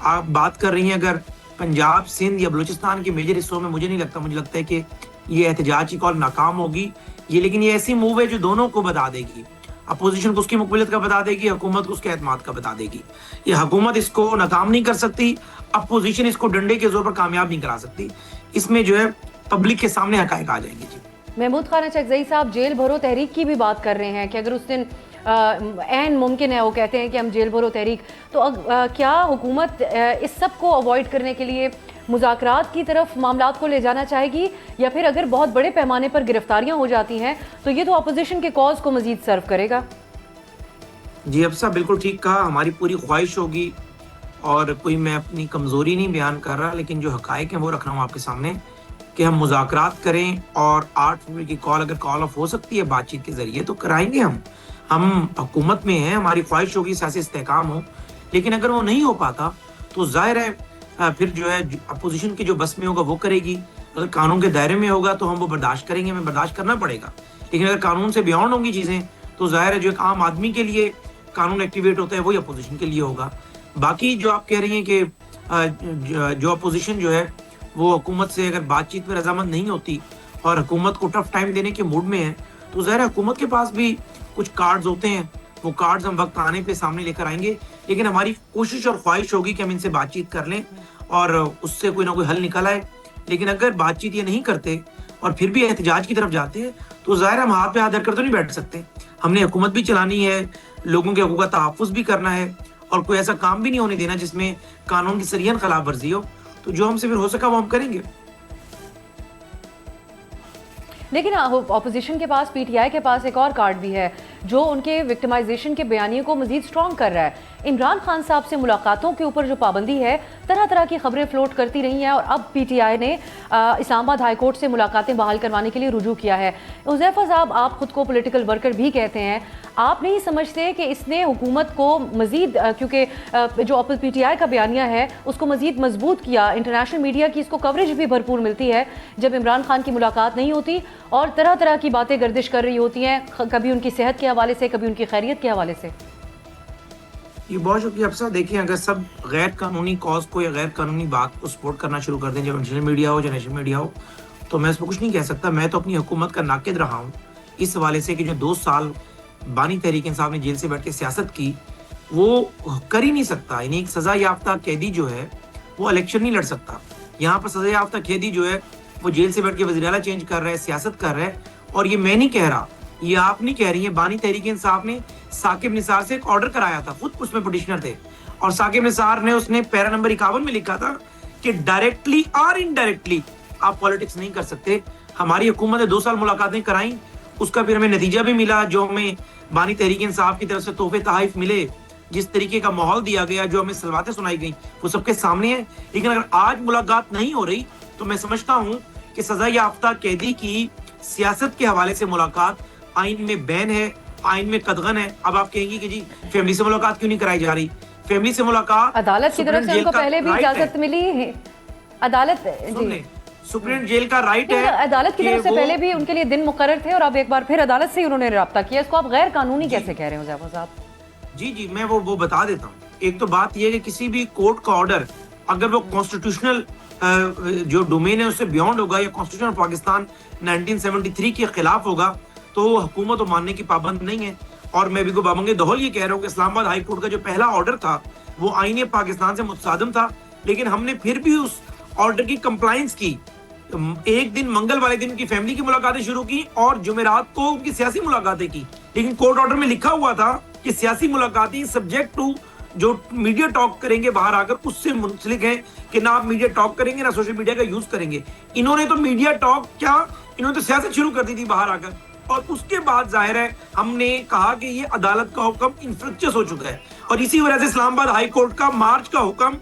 आप बात कर रही हैं, अगर पंजाब, सिंध या बलूचिस्तान के मेजर हिस्सों में, मुझे नहीं लगता, मुझे लगता है कि ये एहतजाज की कॉल नाकाम होगी ये। लेकिन ये ऐसी मूव है जो दोनों को बता देगी, अपोजिशन को उसकी मुकबिलियत का बता देगी, हुकूमत को उसके एतमाद का बता देगी। ये हुकूमत इसको नाकाम नहीं कर सकती, अपोजिशन इसको डंडे के जोर पर कामयाब नहीं करा सकती। इसमें जो है पब्लिक के सामने हकायक आ जाएंगे। जी, महमूद खान अचकज़ई साहब जेल भरो तहरीक की भी बात कर रहे हैं कि अगर उस दिन ऐन मुमकिन है, वो कहते हैं कि हम जेल भरो तहरीक, तो क्या हुकूमत इस सब को अवॉइड करने के लिए مذاکرات کی طرف معاملات کو لے جانا چاہے گی، یا پھر اگر بہت بڑے پیمانے پر گرفتاریاں ہو جاتی ہیں تو یہ تو اپوزیشن کے کاز کو مزید سرو کرے گا؟ جی افسا بالکل ٹھیک کہا، ہماری پوری خواہش ہوگی، اور کوئی میں اپنی کمزوری نہیں بیان کر رہا، لیکن جو حقائق ہیں وہ رکھ رہا ہوں آپ کے سامنے، کہ ہم مذاکرات کریں، اور 8 فروری کی کال اگر کال آف ہو سکتی ہے بات چیت کے ذریعے تو کرائیں گے ہم حکومت میں ہیں، ہماری خواہش ہوگی سیاسی استحکام ہو، لیکن اگر وہ نہیں ہو پاتا تو ظاہر ہے پھر جو ہے اپوزیشن کے جو بس میں ہوگا وہ کرے گی، اگر قانون کے دائرے میں ہوگا تو ہم وہ برداشت کریں گے، ہمیں برداشت کرنا پڑے گا، لیکن اگر قانون سے بیونڈ ہوں گی چیزیں تو ظاہر ہے جو ایک عام آدمی کے لیے قانون ایکٹیویٹ ہوتا ہے وہی اپوزیشن کے لیے ہوگا۔ باقی جو آپ کہہ رہی ہیں کہ جو اپوزیشن جو ہے وہ حکومت سے اگر بات چیت میں رضامند نہیں ہوتی اور حکومت کو ٹف ٹائم دینے کے موڈ میں ہے تو ظاہر ہے حکومت کے پاس بھی کچھ کارڈز ہوتے ہیں، وہ کارڈز ہم وقت آنے پہ سامنے لے کر آئیں گے، لیکن ہماری کوشش اور خواہش ہوگی کہ ہم ان سے بات چیت کر لیں اور اس سے کوئی نہ کوئی حل نکل آئے، لیکن اگر بات چیت یہ نہیں کرتے اور پھر بھی احتجاج کی طرف جاتے ہیں تو ظاہر ہم ہاتھ پہ ہاتھ دھر کر تو نہیں بیٹھ سکتے، ہم نے حکومت بھی چلانی ہے، لوگوں کے حقوق کا تحفظ بھی کرنا ہے، اور کوئی ایسا کام بھی نہیں ہونے دینا جس میں قانون کی صریحاً خلاف ورزی ہو، تو جو ہم سے پھر ہو سکا وہ ہم کریں گے۔ لیکن اپوزیشن کے پاس، پی ٹی آئی کے پاس ایک اور کارڈ بھی ہے جو ان کے وکٹمائزیشن کے بیانیے کو مزید سٹرونگ کر رہا ہے۔ عمران خان صاحب سے ملاقاتوں کے اوپر جو پابندی ہے، طرح طرح کی خبریں فلوٹ کرتی رہی ہیں، اور اب پی ٹی آئی نے اسلام آباد ہائی کورٹ سے ملاقاتیں بحال کروانے کے لیے رجوع کیا ہے۔ حذیفہ صاحب، آپ خود کو پولیٹیکل ورکر بھی کہتے ہیں، آپ نہیں سمجھتے کہ اس نے حکومت کو مزید، کیونکہ جو پی ٹی آئی کا بیانیہ ہے اس کو مزید مضبوط کیا، انٹرنیشنل میڈیا کی اس کو کوریج بھی بھرپور ملتی ہے جب عمران خان کی ملاقات نہیں ہوتی اور طرح طرح کی باتیں گردش کر رہی ہوتی ہیں، کبھی ان کی صحت کے حوالے سے، کبھی ان کی خیریت کے حوالے سے؟ یہ بہت شکریہ افسر۔ دیکھیں، اگر سب غیر قانونی کاز کو یا غیر قانونی بات کو سپورٹ کرنا شروع کر دیں، جب انٹرنیشنل میڈیا ہو یا نیشنل میڈیا ہو، تو میں اس پہ کچھ نہیں کہہ سکتا۔ میں تو اپنی حکومت کا ناقد رہا ہوں اس حوالے سے کہ جو 2 سال بانی تحریک انصاف نے جیل سے بیٹھ کے سیاست کی وہ کر ہی نہیں سکتا، یعنی ایک سزا یافتہ قیدی جو ہے وہ الیکشن نہیں لڑ سکتا۔ یہاں پر سزا یافتہ قیدی جو ہے وہ جیل سے بیٹھ کے وزیر اعلیٰ چینج کر رہا ہے، سیاست کر رہا ہے، اور یہ میں نہیں کہہ رہا، یہ آپ نہیں کہہ رہی ہیں، بانی تحریک انصاف نے ثاقب نثار سے ایک آرڈر کرایا تھا، خود اس میں پٹیشنر تھے، اور ثاقب نثار نے اس نے پیرا نمبر 51 میں لکھا تھا کہ ڈائریکٹلی اور انڈائریکٹلی آپ پالیٹکس نہیں کر سکتے۔ ہماری حکومت نے 2 سال ملاقاتیں کرائیں، اس کا پھر ہمیں نتیجہ بھی ملا، جو ہمیں بانی تحریک انصاف کی طرف سے تحفے تحائف ملے، جس طریقے کا ماحول دیا گیا، جو ہمیں سلواتیں سنائی گئیں، وہ سب کے سامنے ہے۔ لیکن اگر آج ملاقات نہیں ہو رہی تو میں سمجھتا ہوں کہ سزا یافتہ قیدی کی سیاست کے حوالے سے ملاقات آئین میں بین ہے، آئین میں قدغن ہے۔ اب آپ کہیں گی کہ جی فیملی سے ملاقات کیوں نہیں کرائی جا رہی؟ فیملی سے ملاقات عدالت کی طرف سے ان کو پہلے بھی اجازت ملی ہے، عدالت سپریم جیل کا رائٹ ہے، عدالت کی طرف سے پہلے بھی ان کے لیے دن مقرر تھے، اور اب ایک بار پھر عدالت سے ہی انہوں نے رابطہ کیا، اس کو آپ غیر قانونی کیسے کہہ رہے ہیں حذیفہ صاحب؟ جی میں وہ بتا دیتا ہوں۔ ایک تو بات یہ ہے کہ کسی بھی کورٹ کا آرڈر اگر وہ کانسٹیٹیوشنل جو ڈومین ہے اس سے بیونڈ ہوگا، یا کانسٹیٹیوشن پاکستان 1973 کے خلاف ہوگا، تو وہ حکومت کو ماننے کی پابند نہیں ہے۔ اور میں بھی کو بابنگ دہل یہ کہہ رہا ہوں کہ اسلام آباد ہائی کورٹ کا جو پہلا آرڈر تھا وہ آئین پاکستان سے متصادم تھا، لیکن ہم نے پھر بھی اس آرڈر کی کمپلائنس کی۔ ایک دن منگل والے دن کی فیملی کی ملاقاتیں شروع کی اور جمعرات کو ان کی سیاسی ملاقاتیں کی، لیکن کورٹ آرڈر میں لکھا ہوا تھا کہ سیاسی ملاقاتیں سبجیکٹ ٹو جو میڈیا ٹاک کریں گے باہر آ کر اس سے منسلک ہیں، کہ نہ آپ میڈیا ٹاک کریں گے نہ سوشل میڈیا کا یوز کریں گے۔ انہوں نے تو میڈیا ٹاک کیا، انہوں نے تو سیاست شروع کر دی تھی باہر آ کر، اور اس کے بعد ظاہر ہے ہم نے کہا کہ یہ عدالت کا حکم انفرکچس ہو چکا ہے، اور اسی وجہ سے اسلام آباد ہائی کورٹ کا مارچ کا حکم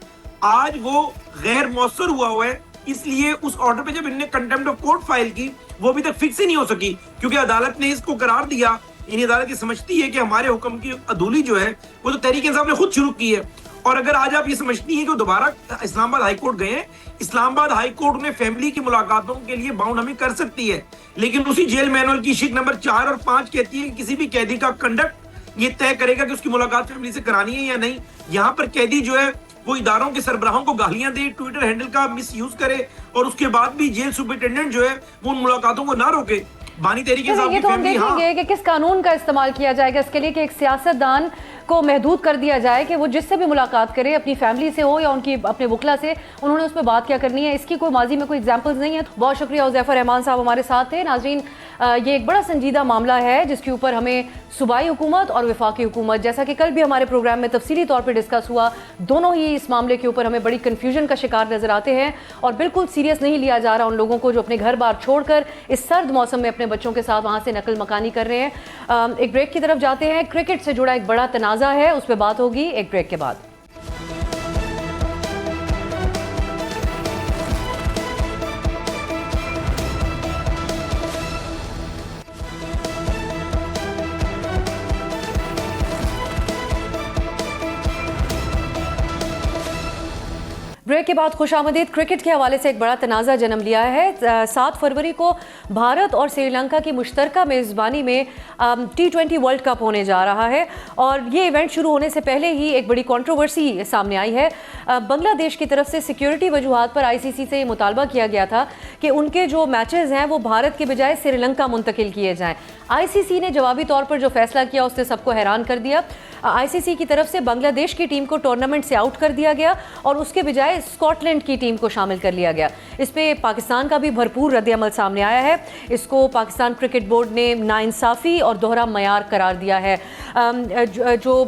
آج وہ غیر مؤثر ہوا ہے۔ اس لیے اس آرڈر پہ جب انہوں نے کنٹیمپٹ آف کورٹ فائل کی وہ ابھی تک فکس ہی نہیں ہو سکی، کیونکہ عدالت نے اس کو قرار دیا، یعنی عدالت یہ سمجھتی ہے کہ ہمارے حکم کی عدولی جو ہے وہ تو تحریک انصاف نے خود شروع کی ہے۔ اور اگر آج آپ یہ سمجھتی ہیں کہ وہ دوبارہ اسلام آباد ہائی کورٹ گئے ہیں، اسلام آباد ہائی کورٹ میں فیملی کی ملاقاتوں کے لیے باؤنڈ ہمیں کر سکتی ہے، لیکن اسی جیل مینول کی شک نمبر 4 اور 5 کہتی ہے کہ کسی بھی قیدی کا کنڈکٹ یہ طے کرے گا کہ اس کی ملاقات فیملی سے کرانی ہے یا نہیں۔ یہاں پر قیدی جو ہے وہ اداروں کے سربراہوں کو گالیاں دے، ٹویٹر ہینڈل کا مس یوز کرے، اور اس کے بعد بھی جیل سپرنٹینڈنٹ جو ہے وہ ان ملاقاتوں کو نہ روکے۔ بانی تحریک انصاف یہ کی تو ہم فیملی، دیکھیں گے کہ کس قانون کا استعمال کیا جائے گا اس کے لیے کہ ایک سیاستدان کو محدود کر دیا جائے کہ وہ جس سے بھی ملاقات کرے, اپنی فیملی سے ہو یا ان کی اپنے وکلا سے, انہوں نے اس پہ بات کیا کرنی ہے. اس کی کوئی ماضی میں کوئی ایگزامپلز نہیں ہے. بہت شکریہ حذیفہ رحمان صاحب ہمارے ساتھ تھے. ناظرین, یہ ایک بڑا سنجیدہ معاملہ ہے جس کے اوپر ہمیں صوبائی حکومت اور وفاقی حکومت, جیسا کہ کل بھی ہمارے پروگرام میں تفصیلی طور پہ ڈسکس ہوا, دونوں ہی اس معاملے کے اوپر ہمیں بڑی کنفیوژن کا شکار نظر آتے ہیں اور بالکل سیریس نہیں لیا جا رہا ان لوگوں کو جو اپنے گھر بار چھوڑ کر اس سرد موسم میں اپنے بچوں کے ساتھ وہاں سے نقل مکانی کر رہے ہیں. ایک بریک کی طرف جاتے ہیں. کرکٹ سے جڑا ایک بڑا تنازع ہے, اس پہ بات ہوگی ایک بریک کے بعد. بریک کے بعد خوش آمدید. کرکٹ کے حوالے سے ایک بڑا تنازع جنم لیا ہے. 7 فروری کو بھارت اور سری لنکا کی مشترکہ میزبانی میں T20 ورلڈ کپ ہونے جا رہا ہے اور یہ ایونٹ شروع ہونے سے پہلے ہی ایک بڑی کنٹروورسی سامنے آئی ہے. بنگلہ دیش کی طرف سے سیکیورٹی وجوہات پر ICC سے یہ مطالبہ کیا گیا تھا کہ ان کے جو میچز ہیں وہ بھارت کے بجائے سری لنکا منتقل کیے جائیں. ICC نے جوابی طور پر جو فیصلہ کیا اس نے سب کو حیران کر دیا. ICC کی طرف سے بنگلہ دیش کی ٹیم کو ٹورنامنٹ سے آؤٹ کر دیا گیا اور اس کے بجائے اسکاٹ لینڈ کی ٹیم کو شامل کر لیا گیا. اس پہ پاکستان کا بھی بھرپور رد عمل سامنے آیا ہے. اس کو پاکستان کرکٹ بورڈ نے ناانصافی اور دوہرا معیار قرار دیا ہے. جو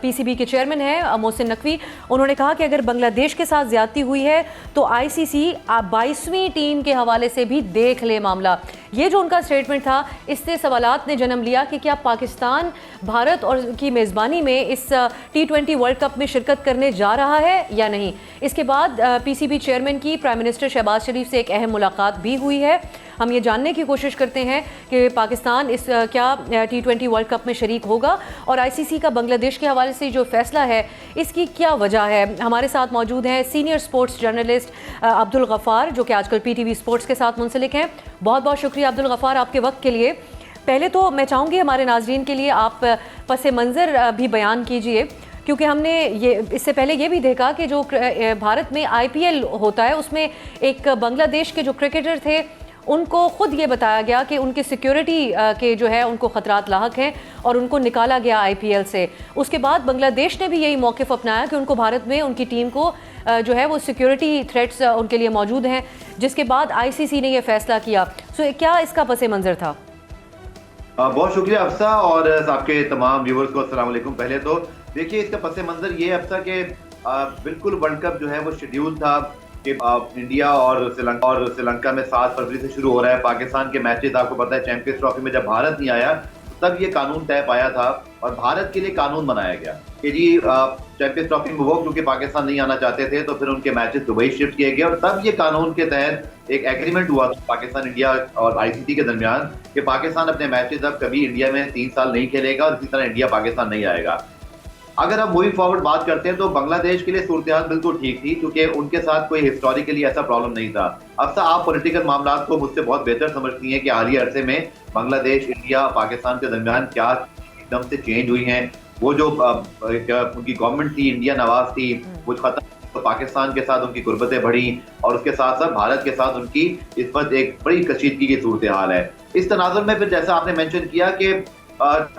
PCB کے چیئرمین ہیں محسن نقوی, انہوں نے کہا کہ اگر بنگلہ دیش کے ساتھ زیادتی ہوئی ہے تو ICC 22ویں ٹیم کے حوالے سے بھی دیکھ لے معاملہ. یہ جو ان کا اسٹیٹمنٹ تھا, اس سے سوالات نے جنم لیا کہ کیا پاکستان بھارت اور کی میزبانی میں اس T20 ورلڈ کپ میں شرکت کرنے جا رہا ہے یا نہیں. اس کے بعد PCB چیئرمین کی پرائم منسٹر شہباز شریف سے ایک اہم ملاقات بھی ہوئی ہے. ہم یہ جاننے کی کوشش کرتے ہیں کہ پاکستان اس کیا T20 ورلڈ کپ میں شریک ہوگا اور ICC کا بنگلہ دیش کے حوالے سے جو فیصلہ ہے اس کی کیا وجہ ہے. ہمارے ساتھ موجود ہیں سینئر سپورٹس جرنلسٹ عبدالغفار, جو کہ آج کل PTV سپورٹس کے ساتھ منسلک ہیں. بہت بہت شکریہ عبدالغفار آپ کے وقت کے لیے. پہلے تو میں چاہوں گی ہمارے ناظرین کے لیے آپ پس منظر بھی بیان کیجئے, کیونکہ ہم نے یہ اس سے پہلے یہ بھی دیکھا کہ جو بھارت میں IPL ہوتا ہے اس میں ایک بنگلہ دیش کے جو کرکٹر تھے ان کو خود یہ بتایا گیا کہ ان کے سیکیورٹی کے جو ہے ان کو خطرات لاحق ہیں اور ان کو نکالا گیا IPL سے. اس کے بعد بنگلہ دیش نے بھی یہی موقف اپنایا کہ ان کو بھارت میں ان کی ٹیم کو جو ہے وہ سیکیورٹی تھریٹس ان کے لیے موجود ہیں, جس کے بعد ICC نے یہ فیصلہ کیا. کیا اس کا پس منظر تھا؟ بہت شکریہ افسا اور آپ کے تمام ویورز کو السلام علیکم. پہلے تو دیکھیے اس کا پس منظر یہ افسا کہ بالکل ورلڈ کپ جو ہے وہ شیڈیول تھا کہ انڈیا اور سری لنکا میں 7 فروری سے شروع ہو رہا ہے. پاکستان کے میچز آپ کو پتہ ہے چیمپئنز ٹرافی میں جب بھارت نہیں آیا تب یہ قانون طے پایا تھا اور بھارت کے لیے قانون بنایا گیا کہ جی چیمپئنز ٹرافی میں وہ کیونکہ پاکستان نہیں آنا چاہتے تھے تو پھر ان کے میچز دبئی شفٹ کیے گئے اور تب یہ قانون کے تحت ایک ایگریمنٹ ہوا تھا پاکستان انڈیا اور ICC کے درمیان کہ پاکستان اپنے میچز اب کبھی انڈیا میں 3 سال نہیں کھیلے گا اور اسی طرح انڈیا پاکستان نہیں آئے گا. اگر ہم موونگ فارورڈ بات کرتے ہیں تو بنگلہ دیش کے لیے صورتحال بالکل ٹھیک تھی کیونکہ ان کے ساتھ کوئی ہسٹوریکلی ایسا پرابلم نہیں تھا. افسا آپ پولیٹیکل معاملات کو مجھ سے بہت بہتر سمجھتی ہیں کہ حالیہ عرصے میں بنگلہ دیش انڈیا پاکستان کے درمیان کیا ایک دم سے چینج ہوئی ہیں. وہ جو ان کی گورنمنٹ تھی انڈیا نواز تھی وہ ختم, تو پاکستان کے ساتھ ان کی قربتیں بڑھی اور اس کے ساتھ ساتھ بھارت کے ساتھ ان کی اس وقت ایک بڑی کشیدگی کی صورتحال ہے. اس تناظر میں پھر جیسا آپ نے مینشن کیا کہ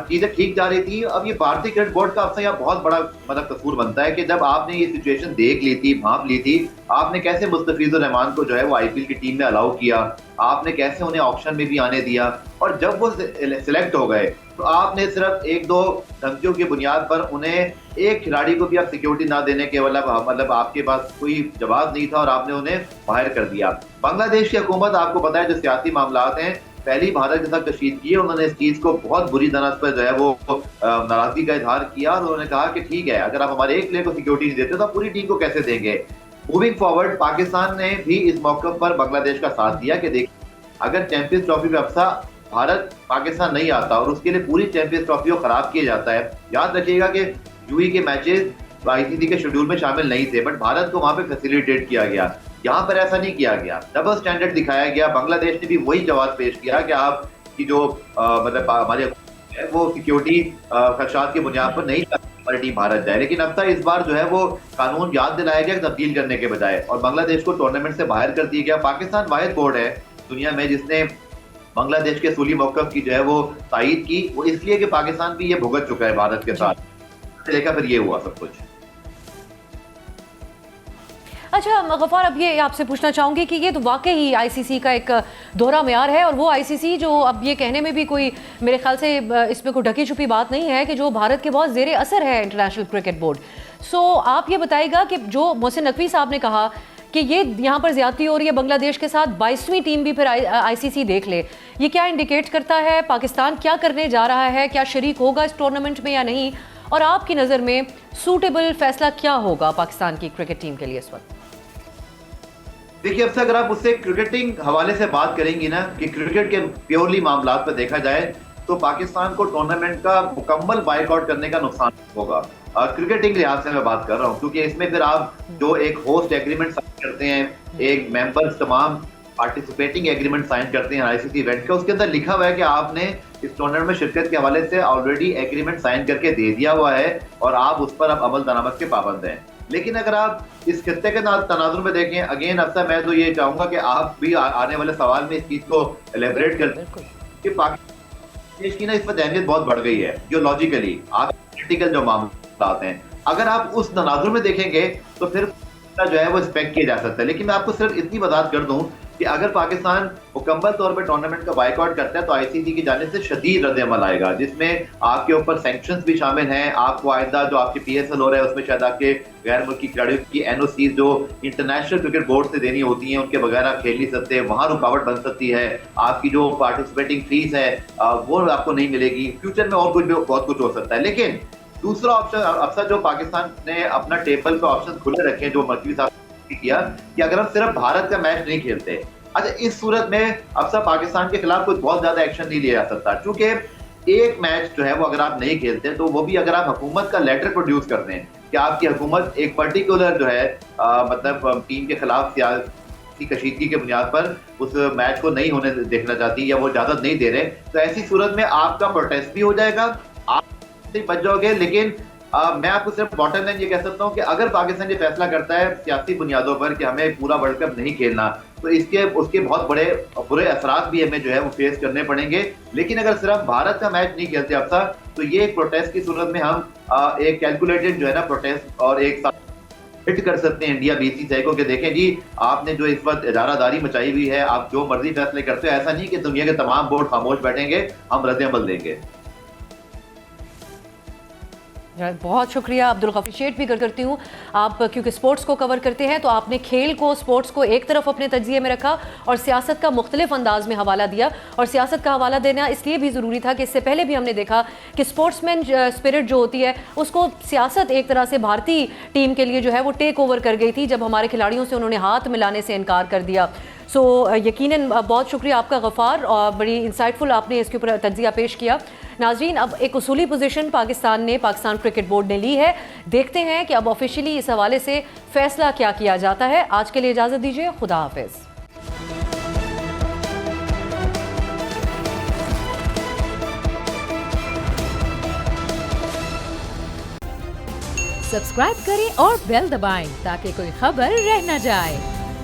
چیزیں ٹھیک جا رہی تھی. اب یہ بھارتی کرکٹ بورڈ کا افسر یہاں بہت بڑا قصور بنتا ہے کہ جب آپ نے یہ سچویشن دیکھ لی تھی, بھانپ لی تھی, آپ نے کیسے مستفیض الرحمان کو جو ہے وہ IPL کی ٹیم میں الاؤ کیا, آپ نے کیسے انہیں آپشن میں بھی آنے دیا, اور جب وہ سلیکٹ ہو گئے تو آپ نے صرف 1-2 دھمکیوں کی بنیاد پر انہیں ایک کھلاڑی کو بھی آپ سیکیورٹی نہ دینے کے مطلب آپ کے پاس کوئی جواز نہیں تھا اور آپ نے انہیں باہر کر دیا. بنگلہ دیش کی حکومت آپ کو پتہ ہے جو سیاسی معاملات ہیں پہلی بھارت کے ساتھ کشیدگی ہے, انہوں نے اس چیز کو بہت بری طرح پر جو ہے وہ ناراضگی کا اظہار کیا اور انہوں نے کہا کہ ٹھیک ہے اگر آپ ہمارے ایک پلیئر کو سیکیورٹی نہیں دیتے تو آپ پوری ٹیم کو کیسے دیں گے. موونگ فارورڈ پاکستان نے بھی اس موقع پر بنگلہ دیش کا ساتھ دیا کہ دیکھ اگر چیمپئنز ٹرافی میں افسا بھارت پاکستان نہیں آتا اور اس کے لیے پوری چیمپئنز ٹرافی کو خراب کیا جاتا ہے. یاد رکھیے گا کہ UAE کے میچز ICC کے شیڈول میں شامل نہیں تھے بٹ بھارت کو وہاں پہ فیسیلیٹیٹ کیا گیا. یہاں پر ایسا نہیں کیا گیا, ڈبل سٹینڈرڈ دکھایا گیا. بنگلہ دیش نے بھی وہی جواز پیش کیا کہ آپ کی جو مطلب ہماری وہ سیکیورٹی خدشات کی بنیاد پر نہیں ہماری ٹیم بھارت جائے. لیکن اب تک اس بار جو ہے وہ قانون یاد دلایا گیا تبدیل کرنے کے بجائے اور بنگلہ دیش کو ٹورنامنٹ سے باہر کر دیا گیا. پاکستان واحد بورڈ ہے دنیا میں جس نے بنگلہ دیش کے اصولی موقف کی جو ہے وہ تائید کی, وہ اس لیے کہ پاکستان بھی یہ بھگت چکا ہے بھارت کے ساتھ. देखा फिर ये हुआ सब कुछ। अच्छा गफ़ार, अब ये आपसे पूछना चाहूँगी कि ये तो वाकई ही आईसीसी का एक दोहरा म्यार है, और वो आईसीसी जो अब ये कहने में भी कोई मेरे ख्याल से इसमें कोई ढकी छुपी बात नहीं है कि जो भारत के बहुत ज़ेरे असर है इंटरनेशनल क्रिकेट बोर्ड। सो आप ये बताइएगा कि जो मोहसिन नकवी साहब ने कहा कि ये यहाँ पर ज़्यादती हो रही है, बांग्लादेश के साथ 22वीं टीम भी फिर आईसीसी देख ले, ये क्या इंडिकेट करता है? पाकिस्तान क्या करने जा रहा है? क्या शरीक होगा इस टूर्नामेंट में या नहीं? और आपकी नज़र में सूटेबल फैसला क्या होगा पाकिस्तान की क्रिकेट टीम के लिए इस वक्त? देखिए, अब से अगर आप उससे क्रिकेटिंग हवाले से बात करेंगी ना कि क्रिकेट के प्योरली मामलात पर देखा जाए तो पाकिस्तान को टूर्नामेंट का मुकम्मल बाइकआउट करने का नुकसान होगा। क्रिकेटिंग लिहाज से मैं बात कर रहा हूँ, क्योंकि इसमें फिर आप जो एक होस्ट एग्रीमेंट साइन करते हैं, एक मेंबर्स तमाम पार्टिसिपेटिंग एग्रीमेंट साइन करते हैं आईसीसी इवेंट का, उसके अंदर लिखा हुआ है कि आपने इस टूर्नामेंट में शिरकत के हवाले से ऑलरेडी एग्रीमेंट साइन करके दे दिया हुआ है और आप उस पर अब अमल दरामद के पाबंद हैं। लेकिन अगर आप इस खित्ते के तनाजुर में देखें, अगेन अफसर मैं तो ये चाहूंगा कि आप भी आने वाले सवाल में इस चीज को एलेबरेट कर कि पाकिस्तान देश की ना इस पर अहमियत बहुत बढ़ गई है, जो लॉजिकली आप पॉलिटिकल जो मामला आते हैं, अगर आप उस तनाजुर में देखेंगे तो फिर जो है वो एक्सपेक्ट किया जा सकता है। लेकिन मैं आपको सिर्फ इतनी वजाहत कर दूं कि अगर पाकिस्तान मुकम्मल तौर पर टूर्नामेंट का बाइकआउट करता है तो आईसीसी की जानिब से शदीद रद्द-ए-अमल आएगा, जिसमें आपके ऊपर सैंक्शंस भी शामिल हैं। आपको आइंदा जो आपके पीएसएल हो रहा है उसमें शायद आपके गैर मुल्की खिलाड़ियों की एनओसी जो इंटरनेशनल क्रिकेट बोर्ड से देनी होती हैं उनके बगैर आप खेल नहीं सकते, वहाँ रुकावट बन सकती है। आपकी जो पार्टिसिपेटिंग फीस है वो आपको नहीं मिलेगी। फ्यूचर में और कुछ भी बहुत कुछ हो सकता है। लेकिन दूसरा ऑप्शन अफसर जो पाकिस्तान ने अपना टेबल पे ऑप्शन खुले रखे, जो नकवी साहब किया कि अगर हम सिर्फ भारत का मैच नहीं खेलते, अच्छा इस सूरत में अफसर पाकिस्तान के खिलाफ कुछ बहुत ज्यादा एक्शन नहीं लिया जा सकता, क्योंकि एक मैच जो है वो अगर आप नहीं खेलते तो वो भी अगर आप हुकूमत का लेटर प्रोड्यूस करते हैं कि आपकी हुकूमत एक पर्टिकुलर जो है मतलब टीम के खिलाफ सियासी कशीदगी के बुनियाद पर उस मैच को नहीं होने देखना चाहती या वो इजाजत नहीं दे रहे, तो ऐसी सूरत में आपका प्रोटेस्ट भी हो जाएगा, आप बच जाओगे। लेकिन मैं आपको सिर्फ बॉटम लाइन ये कह सकता हूँ कि अगर पाकिस्तान ये फैसला करता है सियासी बुनियादों पर कि हमें पूरा वर्ल्ड कप नहीं खेलना, तो उसके बहुत बड़े बुरे असरात भी हमें जो है वो फेस करने पड़ेंगे। लेकिन अगर सिर्फ भारत का मैच नहीं खेलते अब तक, तो ये एक प्रोटेस्ट की सूरत में हम एक कैलकुलेटेड जो है ना प्रोटेस्ट और एक हिट कर सकते हैं इंडिया बीसीसीआई को कि देखें जी आपने जो इस वक्त इजारादारी मचाई हुई है, आप जो मर्जी फैसले करते हो, ऐसा नहीं कि दुनिया के तमाम बोर्ड खामोश बैठेंगे, हम रद्द-ए-अमल देंगे। बहुत शुक्रिया अब्दुल गफूर, अप्रिशिएट भी करती हूँ आप, क्योंकि स्पोर्ट्स को कवर करते हैं तो आपने खेल को, स्पोर्ट्स को एक तरफ अपने तज्जिए में रखा और सियासत का मुख्तलिफ अंदाज में हवाला दिया। और सियासत का हवाला देना इसलिए भी ज़रूरी था कि इससे पहले भी हमने देखा कि स्पोर्ट्समैन स्पिरिट जो होती है उसको सियासत एक तरह से भारतीय टीम के लिए जो है वो टेक ओवर कर गई थी, जब हमारे खिलाड़ियों से उन्होंने हाथ मिलाने से इनकार कर दिया। सो यकीनन बहुत शुक्रिया आपका गफ़ार, और बड़ी इंसाइटफुल आपने इसके ऊपर तज्जिया पेश किया। नाज़रीन, अब एक उसूली पोजीशन पाकिस्तान क्रिकेट बोर्ड ने ली है, देखते हैं कि अब ऑफिशियली इस हवाले से फैसला क्या किया जाता है। आज के लिए इजाज़त दीजिए, खुदा हाफिज़। सब्सक्राइब करें और बेल दबाएं ताकि कोई खबर रह न जाए।